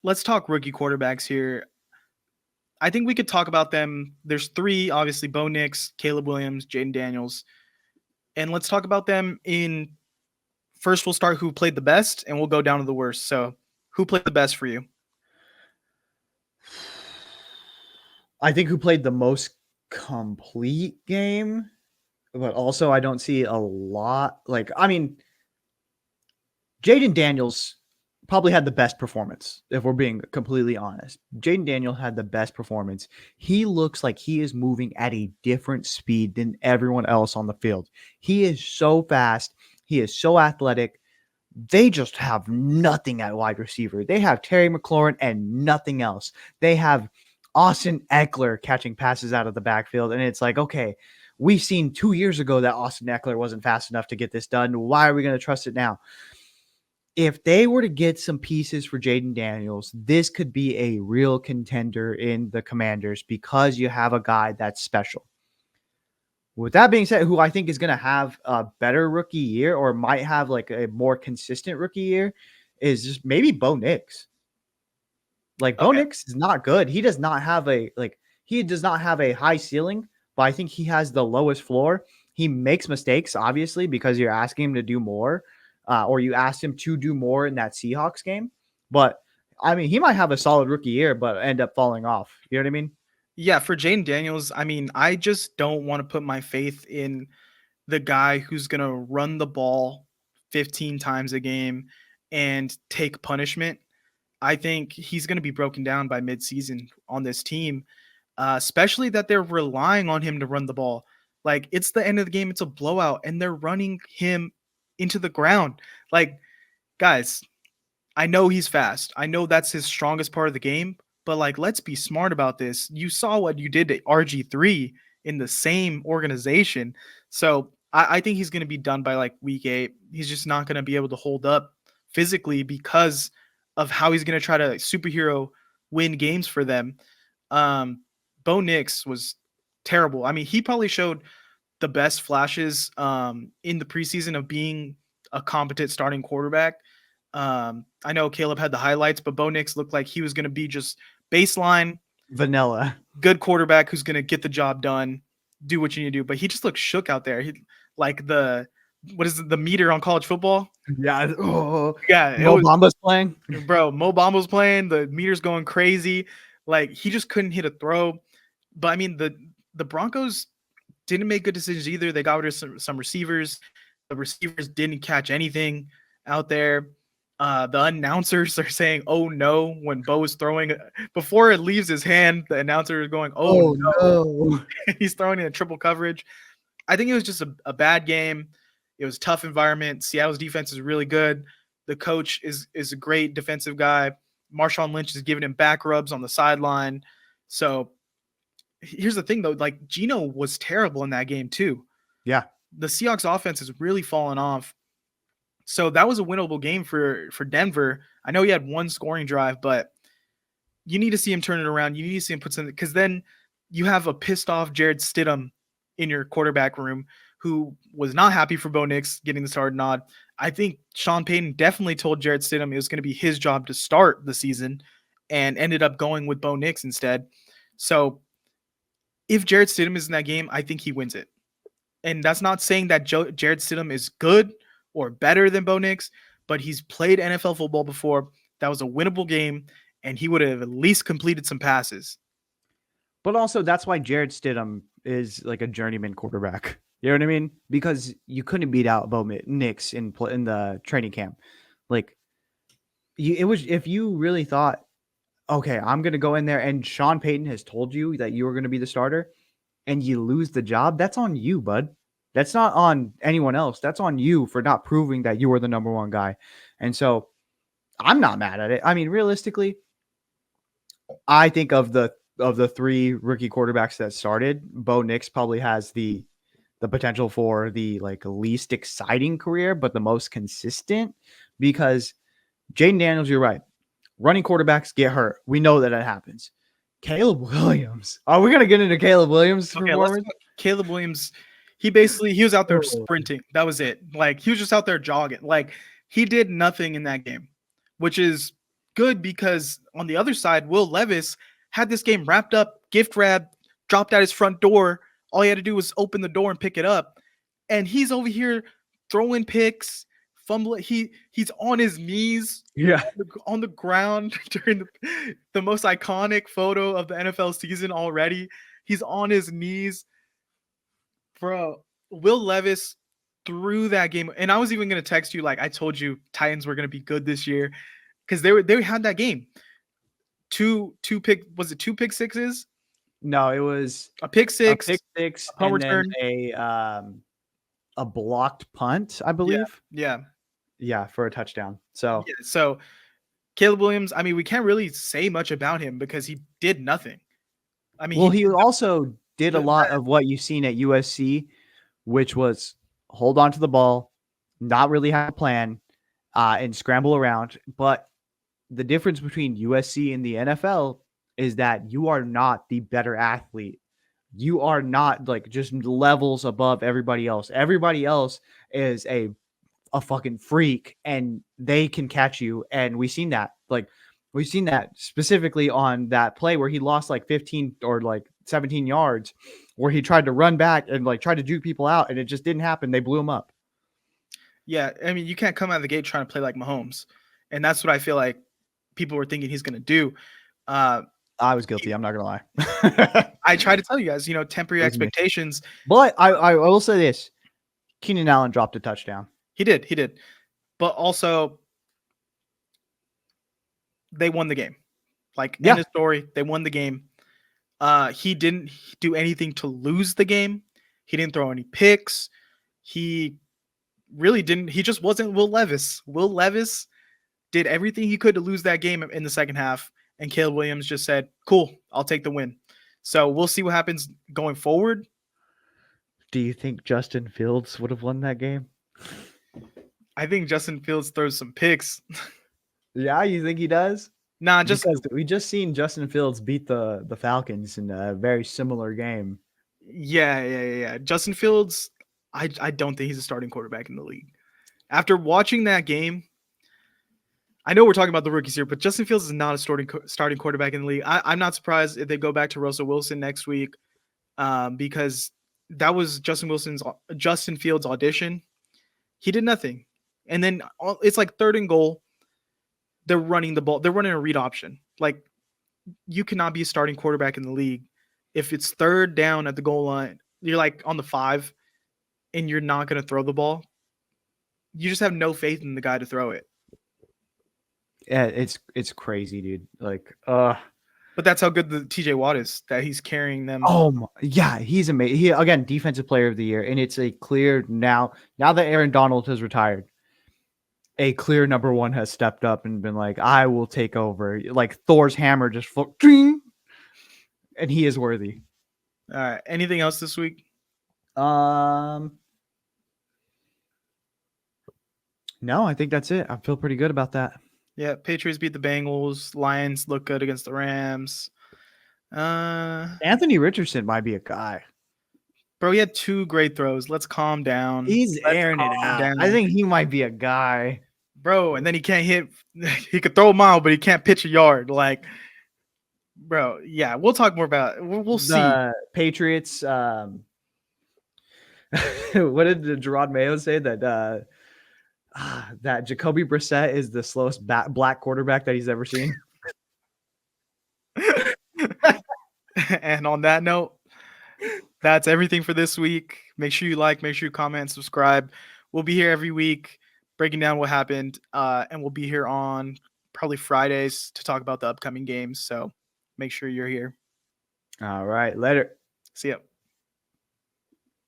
let's talk rookie quarterbacks here. I think we could talk about them. There's three, obviously, Bo Nix, Caleb Williams, Jayden Daniels. And let's talk about them in first we'll start who played the best and we'll go down to the worst. So who played the best for you? I think who played the most complete game, but also I don't see a lot. Jayden Daniels probably had the best performance, if we're being completely honest. Jayden Daniels had the best performance. He looks like he is moving at a different speed than everyone else on the field. He is so fast. He is so athletic. They just have nothing at wide receiver. They have Terry McLaurin and nothing else. They have Austin Eckler catching passes out of the backfield. And it's like, okay, we've seen 2 years ago that Austin Eckler wasn't fast enough to get this done. Why are we going to trust it now? If they were to get some pieces for Jayden Daniels, this could be a real contender in the Commanders because you have a guy that's special. With that being said, who I think is going to have a better rookie year or might have like a more consistent rookie year is just maybe Bo Nix. Bo Okay. Nix is not good. He does not have a high ceiling, but I think he has the lowest floor. He makes mistakes, obviously, because you're asking him to do more, or you asked him to do more in that Seahawks game. But I mean, he might have a solid rookie year, but end up falling off. You know what I mean? Yeah, for Jayden Daniels, I mean, I just don't want to put my faith in the guy who's going to run the ball 15 times a game and take punishment. I think he's going to be broken down by midseason on this team, especially that they're relying on him to run the ball. Like, it's the end of the game, it's a blowout, and they're running him into the ground. Like, guys, I know he's fast. I know that's his strongest part of the game, but like, let's be smart about this. You saw what you did to RG3 in the same organization. So I think he's going to be done by like week 8. He's just not going to be able to hold up physically because of how he's going to try to superhero win games for them. Bo Nix was terrible. I mean, he probably showed the best flashes in the preseason of being a competent starting quarterback. I know Caleb had the highlights, but Bo Nix looked like he was going to be just baseline, Vanilla. good quarterback who's going to get the job done, do what you need to do. But he just looked shook out there. He like what is it, the meter on college football? Yeah. Oh, Yeah, it Mo was, Bamba's playing. bro. Mo Bamba's playing. The meter's going crazy. Like, he just couldn't hit a throw. But I mean, the Broncos didn't make good decisions either. They got rid of some receivers. The receivers didn't catch anything out there. The announcers are saying, "Oh no," when Bo is throwing. Before it leaves his hand, the announcer is going, "Oh Oh no." no. He's throwing in a triple coverage. I think it was just a bad game. It was a tough environment. Seattle's defense is really good. The coach is a great defensive guy. Marshawn Lynch is giving him back rubs on the sideline. So here's the thing, though. Like, Geno was terrible in that game too. Yeah. The Seahawks offense has really fallen off. So that was a winnable game for Denver. I know he had one scoring drive, but you need to see him turn it around. You need to see him put something, because then you have a pissed off Jared Stidham in your quarterback room who was not happy for Bo Nix getting the start nod. I think Sean Payton definitely told Jared Stidham it was going to be his job to start the season and ended up going with Bo Nix instead. So if Jared Stidham is in that game, I think he wins it. And that's not saying that Jared Stidham is good or better than Bo Nix, but he's played NFL football before. That was a winnable game, and he would have at least completed some passes. But also, that's why Jared Stidham is like a journeyman quarterback. You know what I mean? Because you couldn't beat out Bo Nix in the training camp. Like, it was, if you really thought, okay, I'm going to go in there and Sean Payton has told you that you were going to be the starter and you lose the job, that's on you, bud. That's not on anyone else. That's on you for not proving that you were the number one guy. And so I'm not mad at it. I mean, realistically, I think of the 3 rookie quarterbacks that started, Bo Nix probably has the potential for the like least exciting career, but the most consistent, because Jayden Daniels, you're right. Running quarterbacks get hurt. We know that it happens. Caleb Williams. Are we gonna get into Caleb Williams' Okay, let's performance? go. Caleb Williams, he was out there Oh. sprinting. That was it. Like, he was just out there jogging. Like, he did nothing in that game, which is good because on the other side, Will Levis had this game wrapped up, gift wrapped, dropped at his front door. All he had to do was open the door and pick it up. And he's over here throwing picks, fumbling. He's on his knees Yeah. on the ground during the most iconic photo of the NFL season already. He's on his knees. Bro, Will Levis threw that game. And I was even going to text you like I told you Titans were going to be good this year because they had that game. Two pick sixes? No, it was A pick six, pick six, a punt and then return. a blocked punt, I Yeah, believe. yeah. Yeah, for a touchdown. So Yeah, so Caleb Williams, I mean, we can't really say much about him because he did nothing. I mean, well, he also did a the- lot of what you've seen at USC, which was hold on to the ball, not really have a plan, and scramble around. But the difference between USC and the NFL is that you are not the better athlete. You are not like just levels above everybody else. Everybody else is a fucking freak and they can catch you. And we've seen that. Like we've seen that specifically on that play where he lost like 15 or like 17 yards where he tried to run back and like tried to juke people out and it just didn't happen. They blew him up. yeah, I mean, you can't come out of the gate trying to play like Mahomes. And that's what I feel like people were thinking he's going to do. I was guilty. I'm not going to lie. I try to tell you guys, temper your It was me. expectations. But I will say this. Keenan Allen dropped a touchdown. He did. But also, they won the game. Like, end of story, they won the game. He didn't do anything to lose the game. He didn't throw any picks. He really didn't. He just wasn't Will Levis. Will Levis did everything he could to lose that game in the second half. And Caleb Williams just said, cool, I'll take the win. So we'll see what happens going forward. Do you think Justin Fields would have won that game? I think Justin Fields throws some picks. Yeah, you think he does? Nah, just because we just seen Justin Fields beat the Falcons in a very similar game. Yeah. Justin Fields, I don't think he's a starting quarterback in the league. After watching that game, I know we're talking about the rookies here, but Justin Fields is not a starting quarterback in the league. I'm not surprised if they go back to Russell Wilson next week, because that was Justin Fields' audition. He did nothing, and then it's like 3rd and goal. They're running the ball. They're running a read option. Like, you cannot be a starting quarterback in the league if it's 3rd down at the goal line. You're like on the 5, and you're not going to throw the ball. You just have no faith in the guy to throw it. Yeah, it's crazy, dude. Like, but that's how good the TJ Watt is, that he's carrying them. Oh, yeah, he's amazing. He, again, defensive player of the year, and it's a clear now that Aaron Donald has retired, a clear number 1 has stepped up and been like, I will take over. Like Thor's hammer just and he is worthy. All right. Anything else this week? No, I think that's it. I feel pretty good about that. Yeah, Patriots beat the Bengals. Lions look good against the Rams. Anthony Richardson might be a guy. Bro, he had 2 great throws. Let's calm down. He's airing it out. I think he might be a guy. Bro, and then he can't hit. He could throw a mile, but he can't pitch a yard. Like, bro, yeah, we'll talk more about it. We'll see. Patriots. What did Gerard Mayo say? That that Jacoby Brissett is the slowest black quarterback that he's ever seen. And on that note, that's everything for this week. Make sure you like, make sure you comment, and subscribe. We'll be here every week breaking down what happened, and we'll be here on probably Fridays to talk about the upcoming games. So make sure you're here. All right, later. See ya.